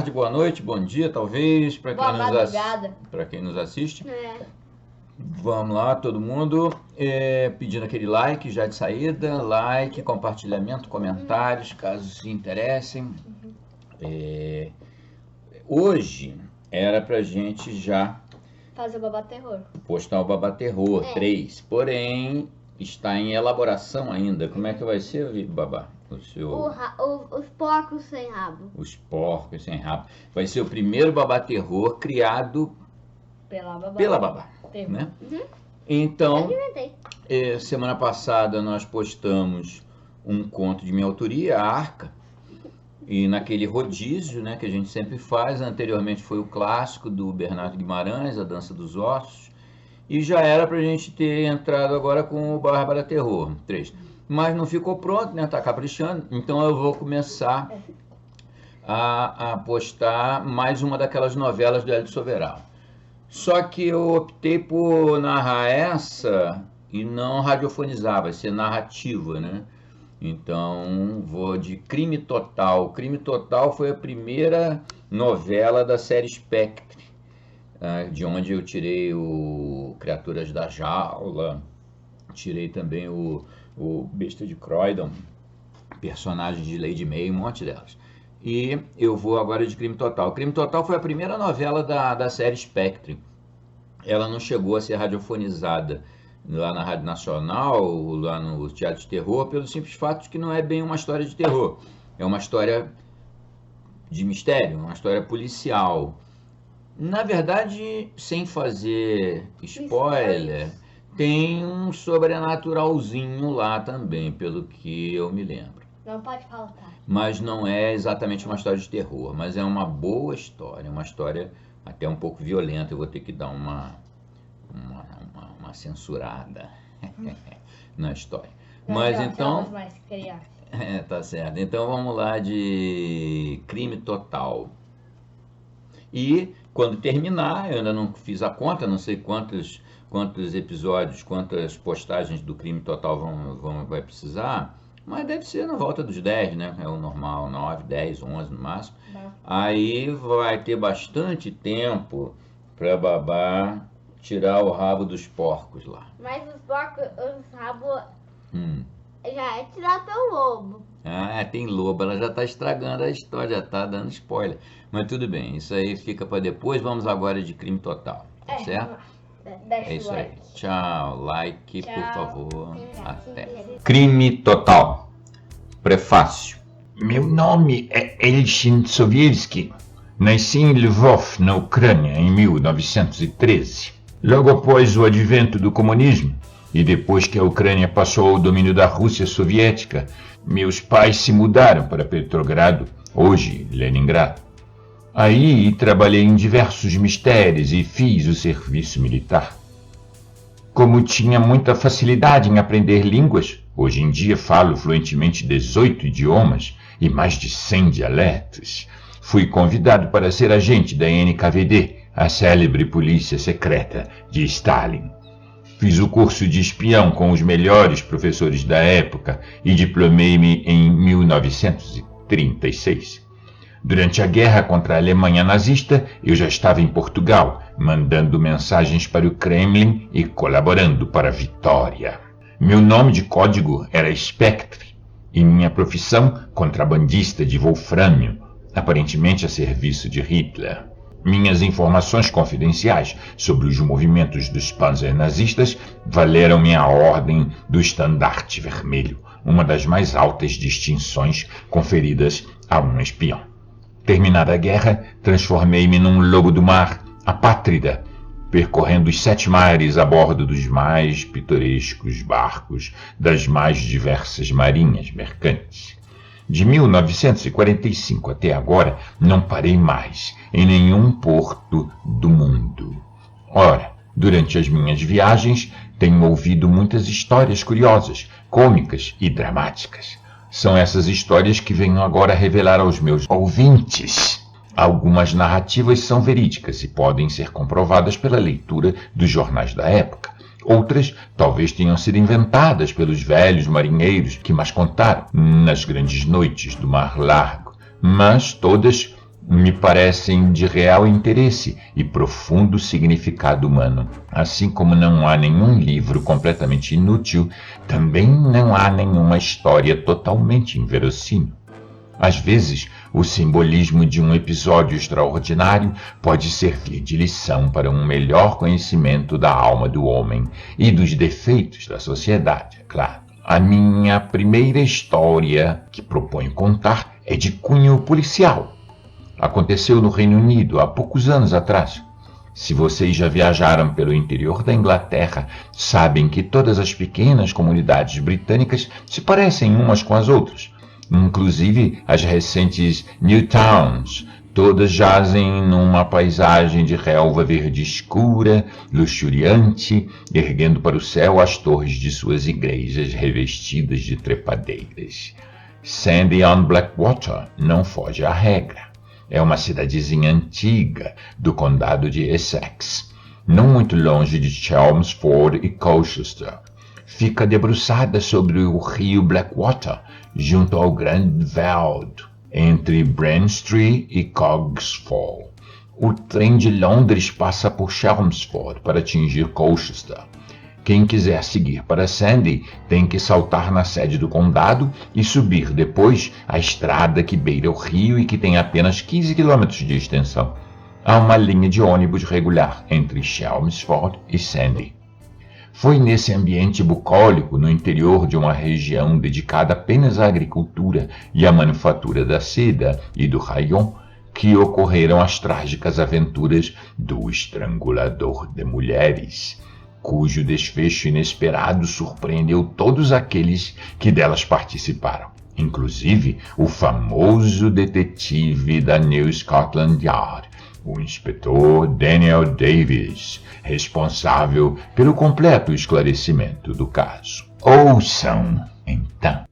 tarde, boa noite, bom dia, talvez, para quem nos assiste. Vamos lá, todo mundo, pedindo aquele like já de saída, like, compartilhamento, comentários, caso se interessem. Hoje era pra gente já fazer o Babá Terror. Postar o Babá Terror 3, porém está em elaboração ainda. Como é que vai ser, Babá? Os porcos sem rabo. Os porcos sem rabo. Vai ser o primeiro Babá Terror criado pela Babá. Né? Uhum. Então, semana passada nós postamos um conto de minha autoria, A Arca, e naquele rodízio, né, que a gente sempre faz. Anteriormente foi o clássico do Bernardo Guimarães, A Dança dos Ossos, e já era pra gente ter entrado agora com o Bárbara Terror 3. Mas não ficou pronto, né, tá caprichando, então eu vou começar a postar mais uma daquelas novelas do Hélio Soberal. Só que eu optei por narrar essa e não radiofonizar, vai ser narrativa, né? Então vou de Crime Total. Crime Total foi a primeira novela da série Spectre, de onde eu tirei o Criaturas da Jaula, tirei também o Besta de Croydon, personagens de Lady May, um monte delas. E eu vou agora de Crime Total. Crime Total foi a primeira novela da série Spectre. Ela não chegou a ser radiofonizada lá na Rádio Nacional, lá no Teatro de Terror, pelo simples fato de que não é bem uma história de terror. É uma história de mistério, uma história policial. Na verdade, sem fazer spoiler, tem um sobrenaturalzinho lá também, pelo que eu me lembro. Não pode faltar. Mas não é exatamente uma história de terror, mas é uma boa história, uma história até um pouco violenta. Eu vou ter que dar uma censurada na história. Mas então... tá certo. Então vamos lá de Crime Total. E quando terminar, eu ainda não fiz a conta, não sei quantos episódios, quantas postagens do Crime Total vai precisar, mas deve ser na volta dos 10, né? É o normal, 9, 10, 11 no máximo. Aí vai ter bastante tempo para Babá tirar o rabo dos porcos lá. Mas os rabos já é tirado pelo lobo. Tem lobo, ela já está estragando a história, já está dando spoiler. Mas tudo bem, isso aí fica para depois. Vamos agora de Crime Total, tá certo? É isso aí. Tchau, like, por favor. Até. Crime Total. Prefácio. Meu nome é Elshin Sowiewski. Nasci em Lvov, na Ucrânia, em 1913. Logo após o advento do comunismo, e depois que a Ucrânia passou ao domínio da Rússia soviética, meus pais se mudaram para Petrogrado, hoje Leningrado. Aí trabalhei em diversos mistérios e fiz o serviço militar. Como tinha muita facilidade em aprender línguas, hoje em dia falo fluentemente 18 idiomas e mais de 100 dialetos, fui convidado para ser agente da NKVD, a célebre polícia secreta de Stalin. Fiz o curso de espião com os melhores professores da época e diplomei-me em 1936. Durante a guerra contra a Alemanha nazista, eu já estava em Portugal, mandando mensagens para o Kremlin e colaborando para a vitória. Meu nome de código era Spectre e minha profissão, contrabandista de wolfrâmio, aparentemente a serviço de Hitler. Minhas informações confidenciais sobre os movimentos dos panzer nazistas valeram-me a Ordem do Estandarte Vermelho, uma das mais altas distinções conferidas a um espião. Terminada a guerra, transformei-me num lobo do mar, apátrida, percorrendo os 7 mares a bordo dos mais pitorescos barcos das mais diversas marinhas mercantes. De 1945 até agora, não parei mais em nenhum porto do mundo. Ora, durante as minhas viagens, tenho ouvido muitas histórias curiosas, cômicas e dramáticas. São essas histórias que venho agora revelar aos meus ouvintes. Algumas narrativas são verídicas e podem ser comprovadas pela leitura dos jornais da época. Outras talvez tenham sido inventadas pelos velhos marinheiros que mais contaram nas grandes noites do Mar Largo, mas todas me parecem de real interesse e profundo significado humano. Assim como não há nenhum livro completamente inútil, também não há nenhuma história totalmente inverossímil. Às vezes, o simbolismo de um episódio extraordinário pode servir de lição para um melhor conhecimento da alma do homem e dos defeitos da sociedade, é claro. A minha primeira história que proponho contar é de cunho policial. Aconteceu no Reino Unido há poucos anos atrás. Se vocês já viajaram pelo interior da Inglaterra, sabem que todas as pequenas comunidades britânicas se parecem umas com as outras. Inclusive as recentes New Towns, todas jazem numa paisagem de relva verde escura, luxuriante, erguendo para o céu as torres de suas igrejas revestidas de trepadeiras. Sandy on Blackwater não foge à regra. É uma cidadezinha antiga do condado de Essex, não muito longe de Chelmsford e Colchester. Fica debruçada sobre o rio Blackwater, junto ao Grand Veld, entre Branstreet e Cogswell. O trem de Londres passa por Chelmsford para atingir Colchester. Quem quiser seguir para Sandy tem que saltar na sede do condado e subir depois a estrada que beira o rio e que tem apenas 15 quilômetros de extensão. Há uma linha de ônibus regular entre Chelmsford e Sandy. Foi nesse ambiente bucólico, no interior de uma região dedicada apenas à agricultura e à manufatura da seda e do rayon, que ocorreram as trágicas aventuras do estrangulador de mulheres, cujo desfecho inesperado surpreendeu todos aqueles que delas participaram, inclusive o famoso detetive da New Scotland Yard, o inspetor Daniel Davis, responsável pelo completo esclarecimento do caso. Ouçam, então.